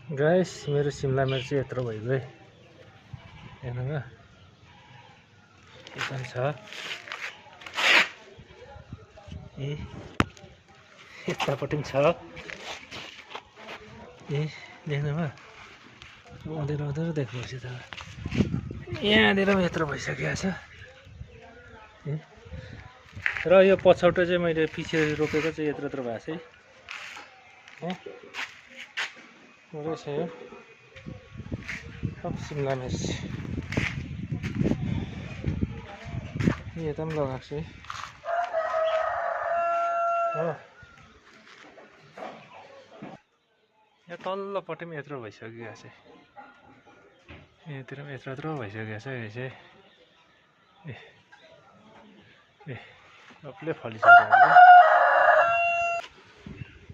Guys मेरो शिमला मिर्च यत्रो भइगयो है। हेर्नु के छ ए यतापट्टि पनि छ ए देख्नुभयो अँधेरो अँधेरो देख्नुहोस् त यहाँनिर पनि यत्रो भइसकेको छ ए र यो पछौटे चाहिँ मैले पछि रोपेको चाहिँ यत्रो यत्रो भएको छ है रहेछ यो सब शिमला मिर्च यता पनि लगाएको छु है हो यहाँ तल्लोपट्टि पनि यत्रो भइसकेको छ यहाँतिर पनि यत्रो यत्रो भइसकेको छ यो चाहिँ ए सबले फलिसक्यो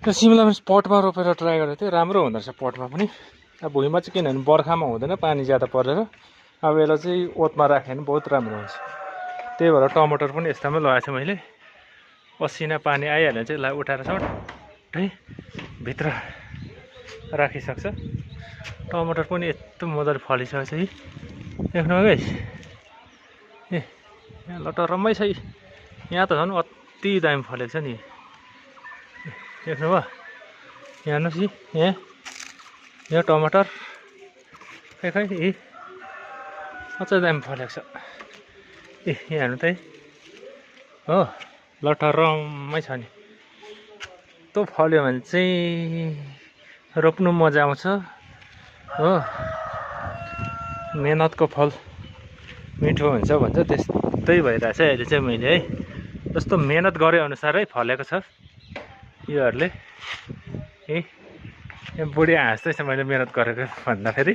त्यो शिमला मिर्च पटमा रोपेर ट्राई गरेको थिएँ राम्रो हुँदो रहेछ पटमा पनि अब भुइँमा चाहिँ किनभने बर्खामा हुँदैन पानी ज्यादा परेर अब यसलाई चाहिँ ओतमा राख्यो भने बहुत राम्रो हुन्छ त्यही भएर टमाटर पनि यस्तामै लगाएको छु मैले पसिना पानी आइहाल्यो भने चाहिँ यसलाई उठाएर सट्टै भित्र राखिसक्छ टमाटर पनि यस्तो मजाले फलिसकेको छ है देख्नुभयो गाइस ए यहाँ लटरम्मै छ यहाँ त झन् अति दामी फलेको छ नि देख्नुभयो यहाँ हेर्नुहोस् यहाँ टमाटर खै ए अझै दामी फलेको छ ए यहाँ हेर्नु त है हो लटरम्मै छ नि यस्तो फल्यो भने चाहिँ रोप्नु मजा आउँछ हो मेहनतको फल मिठो हुन्छ भन्छ त्यस्तै भइरहेछ अहिले चाहिँ मैले है जस्तो मेहनत गरे अनुसारै फलेको छ योहरूले ए बुढी हाँस्दैछ मैले मेहनत गरेको भन्दाखेरि